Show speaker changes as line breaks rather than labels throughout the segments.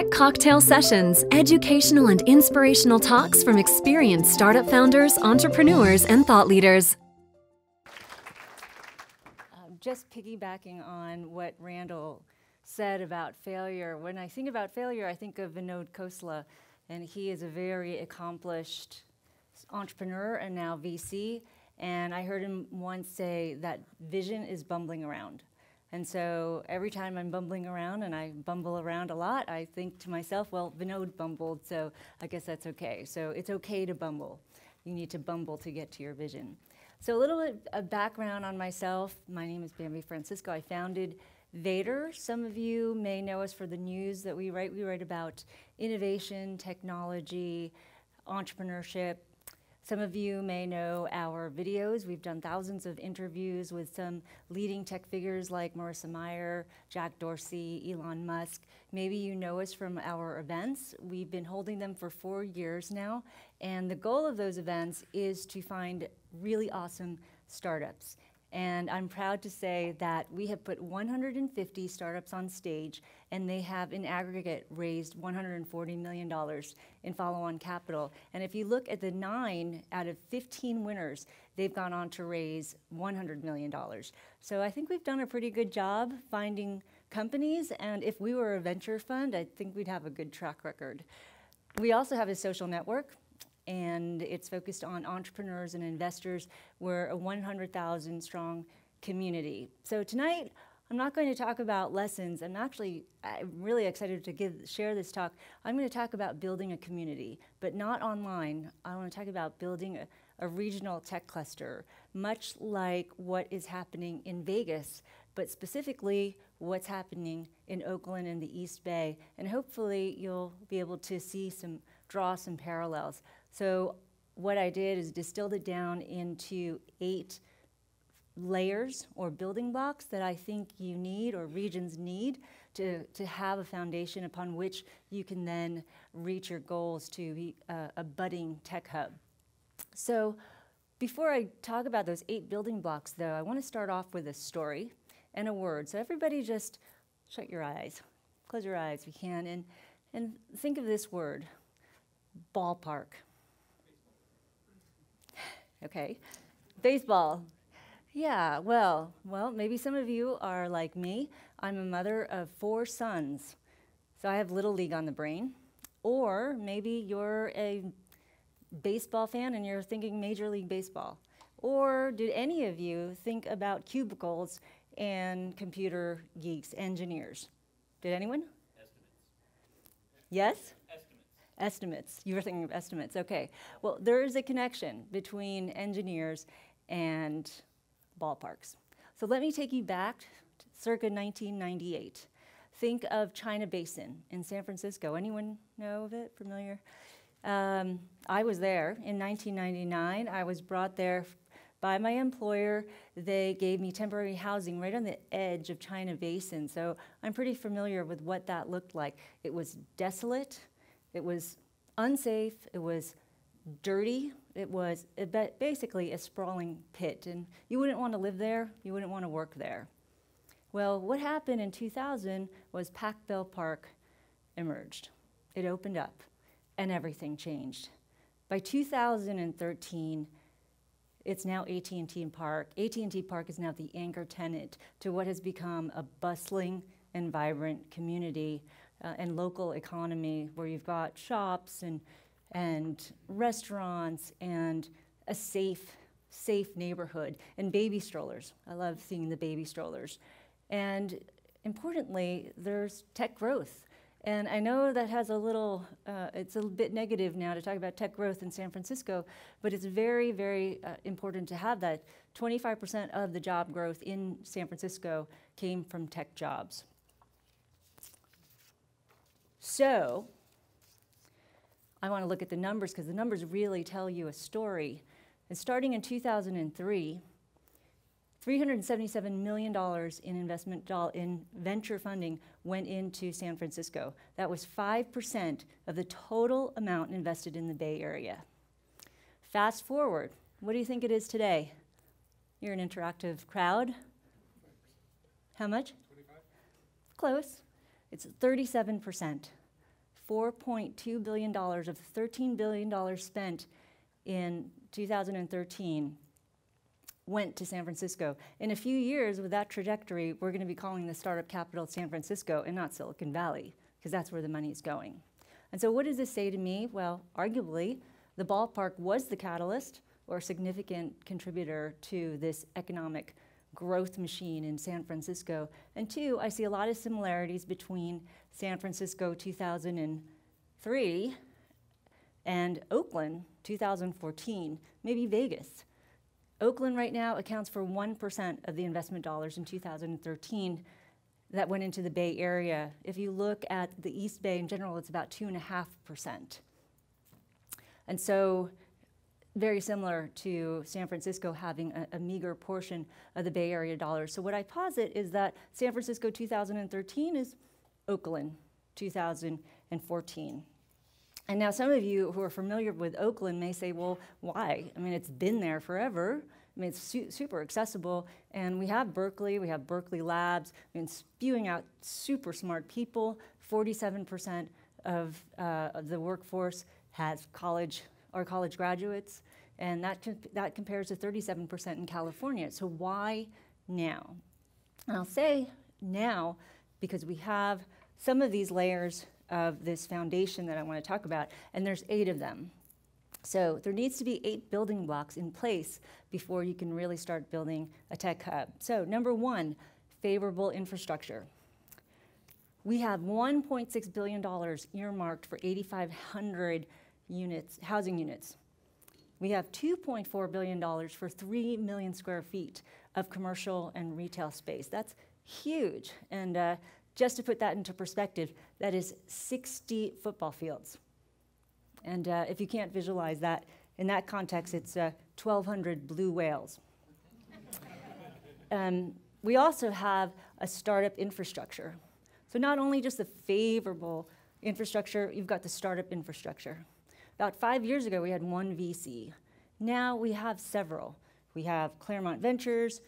TCWEEK Cocktail Sessions, educational and inspirational talks from experienced startup founders, entrepreneurs, and thought leaders.
Just piggybacking on what Randall said about failure. When I think about failure, I think of Vinod Khosla, and he is a very accomplished entrepreneur and now VC. And I heard him once say that vision is bumbling around. And so every time I'm bumbling around, and I bumble around a lot, I think to myself, well, Vinod bumbled, so I guess that's okay. So it's okay to bumble. You need to bumble to get to your vision. So a little bit of background on myself. My name is Bambi Francisco. I founded Vader. Some of you may know us for the news that we write. We write about innovation, technology, entrepreneurship. Some of you may know our videos. We've done thousands of interviews with some leading tech figures like Marissa Mayer, Jack Dorsey, Elon Musk. Maybe you know us from our events. We've been holding them for 4 years now, and the goal of those events is to find really awesome startups. And I'm proud to say that we have put 150 startups on stage, and they have in aggregate raised $140 million in follow-on capital. And if you look at the 9 out of 15 winners, they've gone on to raise $100 million. So I think we've done a pretty good job finding companies, and if we were a venture fund, I think we'd have a good track record. We also have a social network, and it's focused on entrepreneurs and investors. We're a 100,000 strong community. So tonight, I'm not going to talk about lessons. I'm really excited to share this talk. I'm going to talk about building a community, but not online. I want to talk about building a regional tech cluster, much like what is happening in Vegas, but specifically what's happening in Oakland and the East Bay. And hopefully you'll be able to draw some parallels. So what I did is distilled it down into 8 layers or building blocks that I think you need or regions need to have a foundation upon which you can then reach your goals to be a budding tech hub. So before I talk about those 8 building blocks, though, I want to start off with a story and a word. So everybody just shut your eyes, close your eyes if you can, and think of this word, ballpark. Okay, baseball. Yeah, well, maybe some of you are like me. I'm a mother of 4 sons, so I have Little League on the brain. Or maybe you're a baseball fan and you're thinking Major League Baseball. Or did any of you think about cubicles and computer geeks, engineers? Did anyone? Estimates. Yes? Estimates. You were thinking of estimates. Okay. Well, there is a connection between engineers and ballparks. So let me take you back to circa 1998. Think of China Basin in San Francisco. Anyone know of it? Familiar? I was there in 1999. I was brought there by my employer. They gave me temporary housing right on the edge of China Basin. So I'm pretty familiar with what that looked like. It was desolate. It was unsafe, it was dirty, it was basically a sprawling pit, and you wouldn't want to live there, you wouldn't want to work there. Well, what happened in 2000 was Ballparks emerged. It opened up, and everything changed. By 2013, it's now AT&T Park. AT&T Park is now the anchor tenant to what has become a bustling and vibrant community and local economy where you've got shops and restaurants and a safe neighborhood and baby strollers. I love seeing the baby strollers. And importantly, there's tech growth. And I know that has it's a bit negative now to talk about tech growth in San Francisco, but it's very, very important to have that. 25% of the job growth in San Francisco came from tech jobs. So I want to look at the numbers because the numbers really tell you a story. And starting in 2003, $377 million in venture funding went into San Francisco. That was 5% of the total amount invested in the Bay Area. Fast forward, what do you think it is today? You're an interactive crowd. How much? 25. Close. It's 37%. $4.2 billion of the $13 billion spent in 2013 went to San Francisco. In a few years, with that trajectory, we're going to be calling the startup capital of San Francisco and not Silicon Valley, because that's where the money is going. And so what does this say to me? Well, arguably, the ballpark was the catalyst or a significant contributor to this economic growth machine in San Francisco. And two, I see a lot of similarities between San Francisco 2003 and Oakland 2014, maybe Vegas. Oakland right now accounts for 1% of the investment dollars in 2013 that went into the Bay Area. If you look at the East Bay in general, it's about 2.5%. And so very similar to San Francisco having a meager portion of the Bay Area dollars. So what I posit is that San Francisco 2013 is Oakland 2014. And now some of you who are familiar with Oakland may say, well, why? I mean, it's been there forever. I mean, it's super accessible. And we have Berkeley Labs, I mean, spewing out super smart people. 47% of the workforce has college graduates. And that compares to 37% in California. So why now? And I'll say now because we have some of these layers of this foundation that I want to talk about, and there's 8 of them. So there needs to be 8 building blocks in place before you can really start building a tech hub. So number 1, favorable infrastructure. We have $1.6 billion earmarked for 8,500 units, housing units. We have $2.4 billion for 3 million square feet of commercial and retail space. That's huge. And just to put that into perspective, that is 60 football fields. And if you can't visualize that, in that context, it's 1,200 blue whales. We also have a startup infrastructure. So not only just the favorable infrastructure, you've got the startup infrastructure. About 5 years ago, we had 1 VC. Now we have several. We have Claremont Ventures,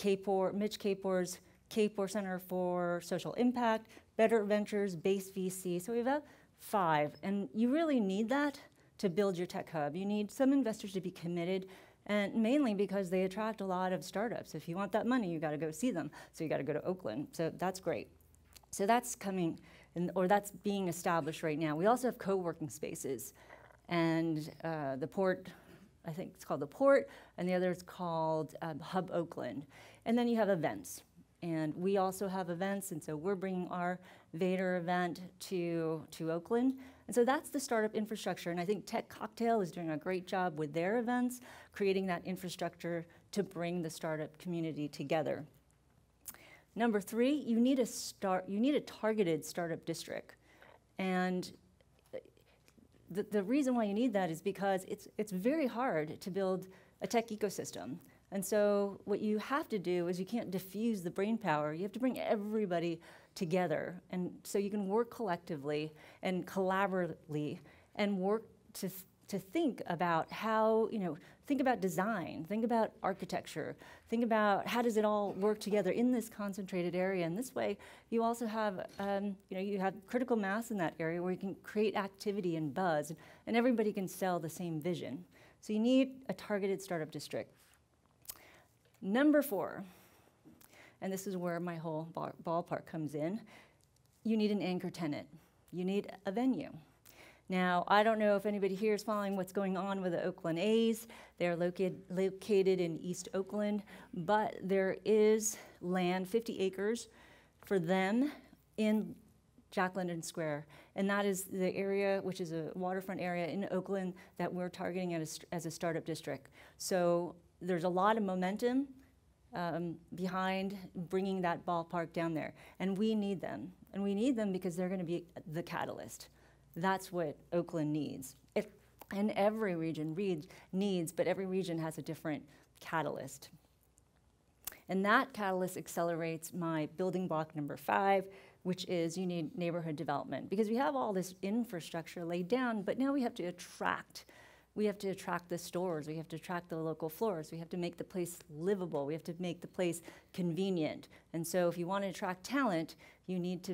Mitch Kapor's Kapor Center for Social Impact, Better Ventures, Base VC. So we have 5. And you really need that to build your tech hub. You need some investors to be committed, and mainly because they attract a lot of startups. If you want that money, you got to go see them. So you got to go to Oakland. So that's great. So that's coming, or that's being established right now. We also have co-working spaces. And the Port, I think it's called the Port, and the other is called Hub Oakland. And then you have events. And we also have events, and so we're bringing our Vader event to Oakland. And so that's the startup infrastructure. And I think Tech Cocktail is doing a great job with their events, creating that infrastructure to bring the startup community together. Number 3, you need a targeted startup district. And the reason why you need that is because it's very hard to build a tech ecosystem. And so what you have to do is you can't diffuse the brain power. You have to bring everybody together. And so you can work collectively and collaboratively and work to think about how, think about design, think about architecture, think about how does it all work together in this concentrated area. And this way, you also have, you have critical mass in that area where you can create activity and buzz, and everybody can sell the same vision. So you need a targeted startup district. Number 4, and this is where my whole ballpark comes in, you need an anchor tenant. You need a venue. Now, I don't know if anybody here is following what's going on with the Oakland A's. They're located in East Oakland, but there is land, 50 acres, for them in Jack London Square. And that is the area, which is a waterfront area in Oakland that we're targeting as a startup district. So there's a lot of momentum behind bringing that ballpark down there. And we need them. And we need them because they're going to be the catalyst. That's what Oakland needs. And every region needs, but every region has a different catalyst. And that catalyst accelerates my building block number 5, which is you need neighborhood development. Because we have all this infrastructure laid down, but now we have to attract. We have to attract the stores. We have to attract the local floors. We have to make the place livable. We have to make the place convenient. And so if you want to attract talent, You need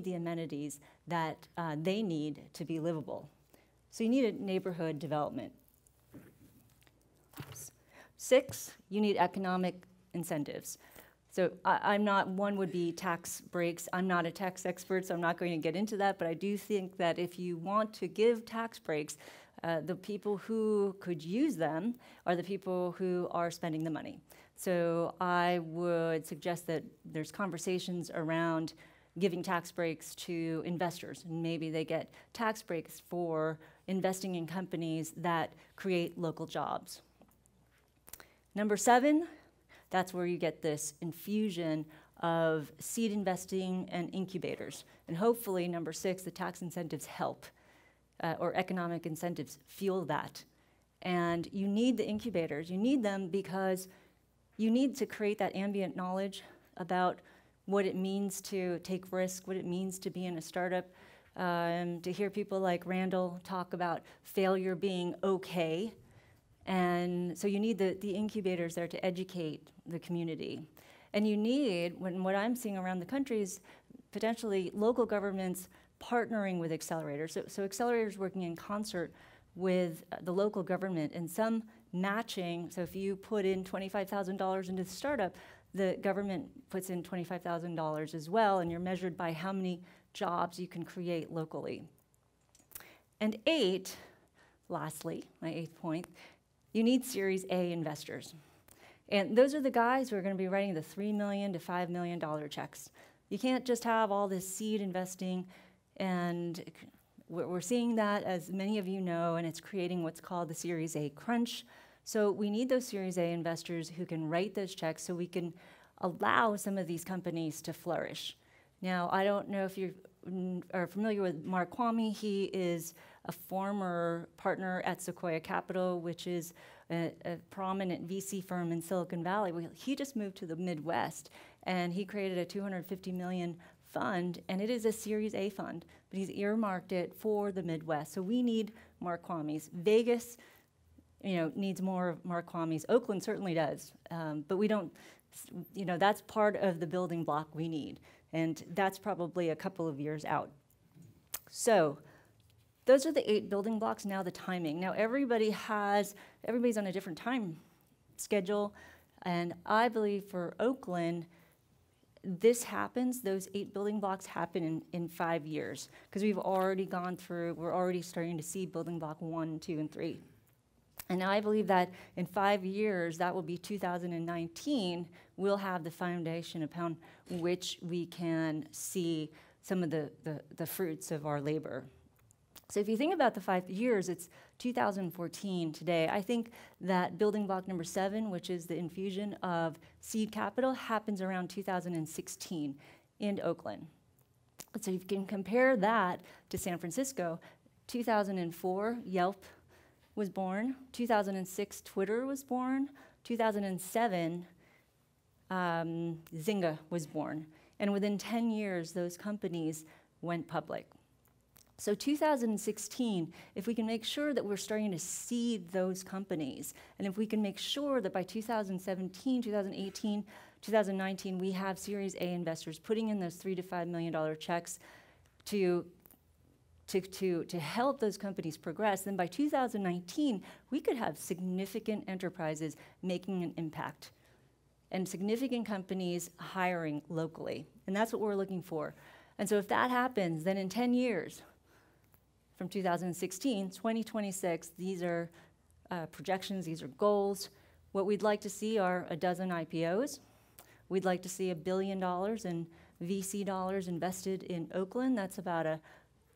the amenities that they need to be livable. So you need a neighborhood development. 6, you need economic incentives. So one would be tax breaks. I'm not a tax expert, so I'm not going to get into that, but I do think that if you want to give tax breaks, the people who could use them are the people who are spending the money. So I would suggest that there's conversations around giving tax breaks to investors, and maybe they get tax breaks for investing in companies that create local jobs. Number 7, that's where you get this infusion of seed investing and incubators. And hopefully, number 6, the tax incentives help, or economic incentives fuel that. And you need the incubators. You need them because you need to create that ambient knowledge about what it means to take risk, what it means to be in a startup, to hear people like Randall talk about failure being okay. And so you need the incubators there to educate the community. And you need, what I'm seeing around the country is potentially local governments partnering with accelerators. So accelerators working in concert with the local government, and some matching. So if you put in $25,000 into the startup, the government puts in $25,000 as well, and you're measured by how many jobs you can create locally. And 8, lastly, my 8th point, you need Series A investors. And those are the guys who are going to be writing the $3 million to $5 million checks. You can't just have all this seed investing, and we're seeing that, as many of you know, and it's creating what's called the Series A crunch. So we need those Series A investors who can write those checks so we can allow some of these companies to flourish. Now, I don't know if you are familiar with Mark Kwame. He is a former partner at Sequoia Capital, which is a prominent VC firm in Silicon Valley. Well, he just moved to the Midwest, and he created a $250 million fund, and it is a Series A fund, but he's earmarked it for the Midwest. So we need Mark Kwame's. Vegas, needs more of Mark Kwame's. Oakland certainly does, but we don't, that's part of the building block we need, and that's probably a couple of years out. So those are the 8 building blocks. Now the timing. Now everybody's on a different time schedule, and I believe for Oakland, those 8 building blocks happen in 5 years, because we're already starting to see building block 1, 2, and 3. And I believe that in 5 years, that will be 2019, we'll have the foundation upon which we can see some of the fruits of our labor. So if you think about the 5 years, it's 2014 today. I think that building block number 7, which is the infusion of seed capital, happens around 2016 in Oakland. So you can compare that to San Francisco. 2004, Yelp was born. 2006, Twitter was born. 2007, Zynga was born. And within 10 years, those companies went public. So 2016, if we can make sure that we're starting to seed those companies, and if we can make sure that by 2017, 2018, 2019, we have Series A investors putting in those $3 to $5 million checks to help those companies progress, then by 2019, we could have significant enterprises making an impact and significant companies hiring locally. And that's what we're looking for. And so if that happens, then in 10 years, from 2016, 2026, these are projections, these are goals. What we'd like to see are a dozen IPOs. We'd like to see $1 billion in VC dollars invested in Oakland. That's about a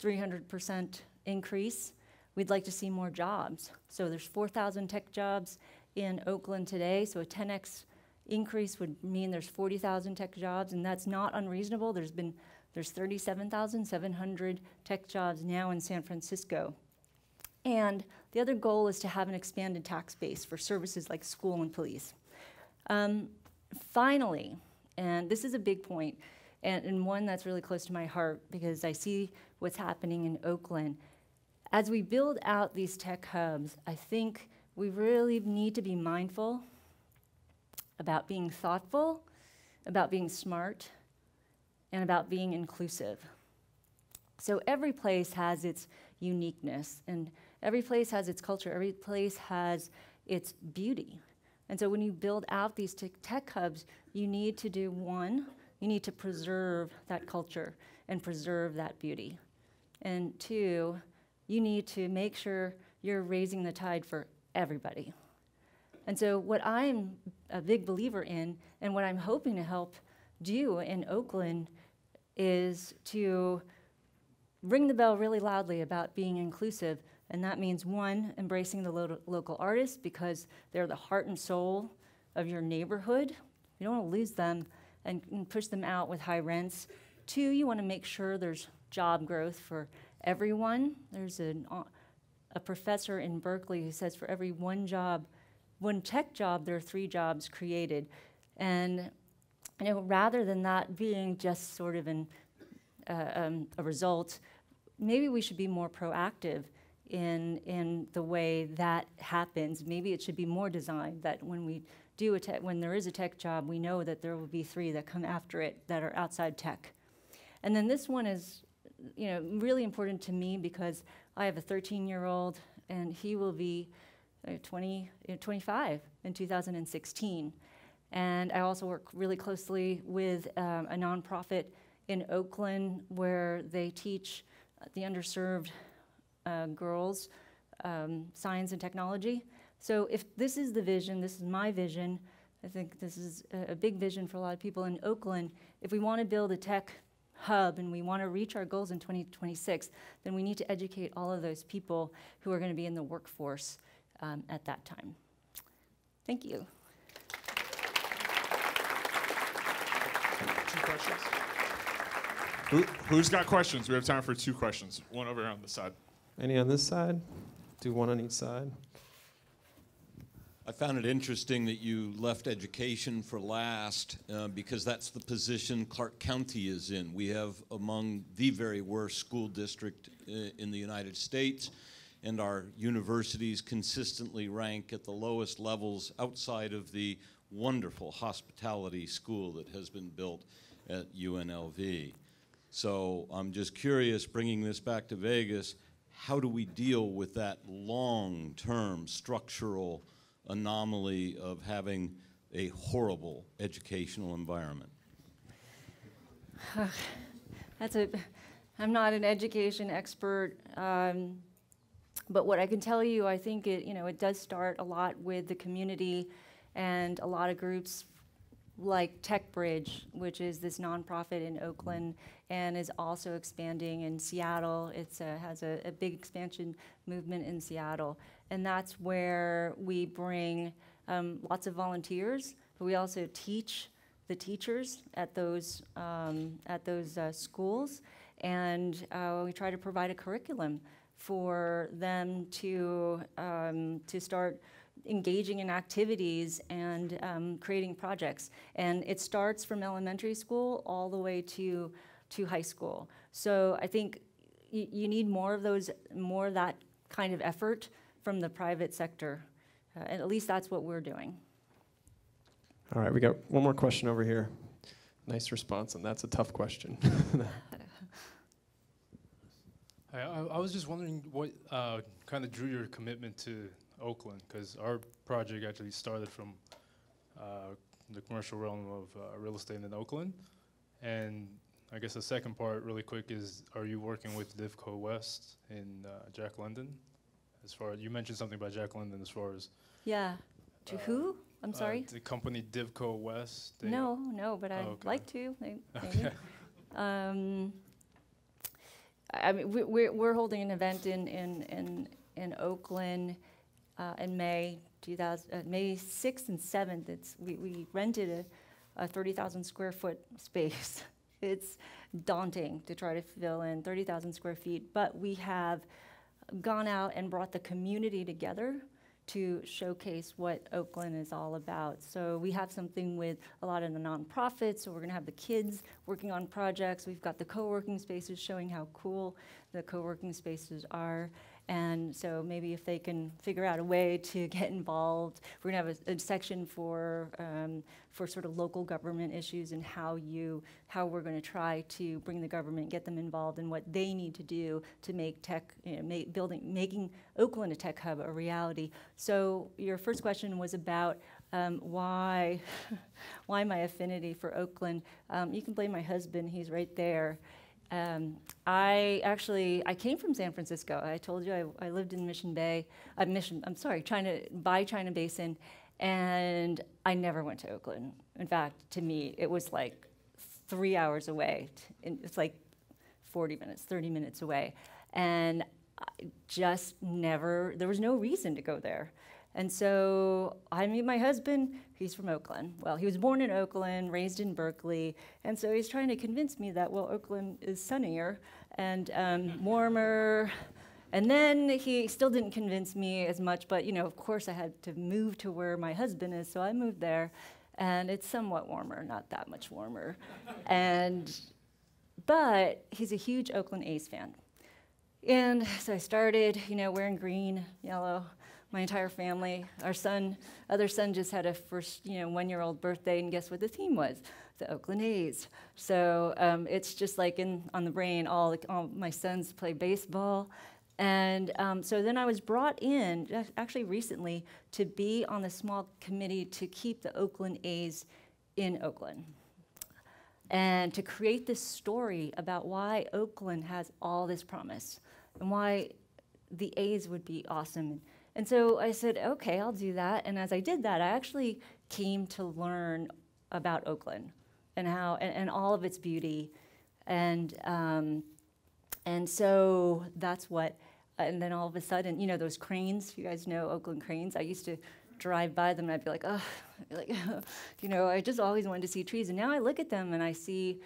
300% increase. We'd like to see more jobs. So there's 4,000 tech jobs in Oakland today, so a 10x increase would mean there's 40,000 tech jobs, and that's not unreasonable. There's 37,700 tech jobs now in San Francisco. And the other goal is to have an expanded tax base for services like school and police. Finally, and this is a big point, and one that's really close to my heart because I see what's happening in Oakland. As we build out these tech hubs, I think we really need to be mindful about being thoughtful, about being smart, and about being inclusive. So every place has its uniqueness, and every place has its culture, every place has its beauty. And so when you build out these tech hubs, you need to do one, you need to preserve that culture and preserve that beauty. And two, you need to make sure you're raising the tide for everybody. And so what I'm a big believer in, and what I'm hoping to help do in Oakland, is to ring the bell really loudly about being inclusive. And that means, one, embracing the local artists, because they're the heart and soul of your neighborhood. You don't want to lose them and push them out with high rents. Two, you want to make sure there's job growth for everyone. There's a professor in Berkeley who says for every one tech job, there are 3 jobs created. And rather than that being just sort of a result, maybe we should be more proactive in the way that happens. Maybe it should be more designed that when there is a tech job, we know that there will be 3 that come after it that are outside tech. And then this one is, really important to me because I have a 13-year-old and he will be 25 in 2016. And I also work really closely with a nonprofit in Oakland where they teach the underserved girls science and technology. So if this is the vision, this is my vision, I think this is a big vision for a lot of people in Oakland. If we want to build a tech hub and we want to reach our goals in 2026, then we need to educate all of those people who are going to be in the workforce at that time. Thank you.
2 questions? Who's got questions? We have time for 2 questions. One over here on this side.
Any on this side? Do one on each side.
I found it interesting that you left education for last because that's the position Clark County is in. We have among the very worst school district in the United States, and our universities consistently rank at the lowest levels outside of the wonderful hospitality school that has been built at UNLV. So I'm just curious, bringing this back to Vegas, how do we deal with that long-term structural anomaly of having a horrible educational environment?
I'm not an education expert, but what I can tell you, I think it does start a lot with the community and a lot of groups like Tech Bridge, which is this nonprofit in Oakland and is also expanding in Seattle. It has a big expansion movement in Seattle. And that's where we bring lots of volunteers, but we also teach the teachers at those schools. And we try to provide a curriculum for them to start engaging in activities and creating projects. And it starts from elementary school all the way to high school. So I think you need more of that kind of effort from the private sector. And at least that's what we're doing.
All right, we got one more question over here. Nice response, and that's a tough question.
I was just wondering what kind of drew your commitment to Oakland, because our project actually started from the commercial realm of real estate in Oakland. And I guess the second part, really quick, is are you working with Divco West in Jack London? As far as you mentioned something about Jack London, as far as
yeah, to who? I'm sorry.
The company Divco West.
No, but I'd like to. Maybe.
Okay.
I mean, we're holding an event in Oakland in May 6th and 7th. We rented a 30,000 square foot space. It's daunting to try to fill in 30,000 square feet, but we have gone out and brought the community together to showcase what Oakland is all about. So we have something with a lot of the nonprofits, so we're gonna have the kids working on projects. We've got the co-working spaces showing how cool the co-working spaces are. And so maybe if they can figure out a way to get involved, we're gonna have a section for sort of local government issues and how we're gonna try to bring the government, get them involved in what they need to do to make tech, making Oakland a tech hub a reality. So your first question was about why my affinity for Oakland. You can blame my husband, he's right there. I came from San Francisco. I told you I lived in Mission Bay, China Basin, and I never went to Oakland. In fact, to me, it was like 3 hours away. It's like 40 minutes, 30 minutes away. And I just never, there was no reason to go there. And so I meet my husband, he's from Oakland. Well, he was born in Oakland, raised in Berkeley, and so he's trying to convince me that, well, Oakland is sunnier and warmer. And then he still didn't convince me as much, but of course I had to move to where my husband is, so I moved there, and it's somewhat warmer, not that much warmer. But he's a huge Oakland A's fan. And so I started, wearing green, yellow, my entire family. Our other son just had a first, 1-year-old birthday, and guess what the theme was? The Oakland A's. So it's just like on the brain, all my sons play baseball. And so then I was brought in, actually recently, to be on the small committee to keep the Oakland A's in Oakland. And to create this story about why Oakland has all this promise and why the A's would be awesome. And so I said, okay, I'll do that. And as I did that, I actually came to learn about Oakland and how and all of its beauty. And so that's what. And then all of a sudden, those cranes. You guys know Oakland cranes. I used to drive by them, and I'd be like, oh, I just always wanted to see trees. And now I look at them, and I see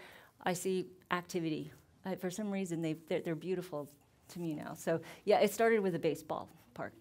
activity. For some reason, they're beautiful to me now. So yeah, it started with a baseball park.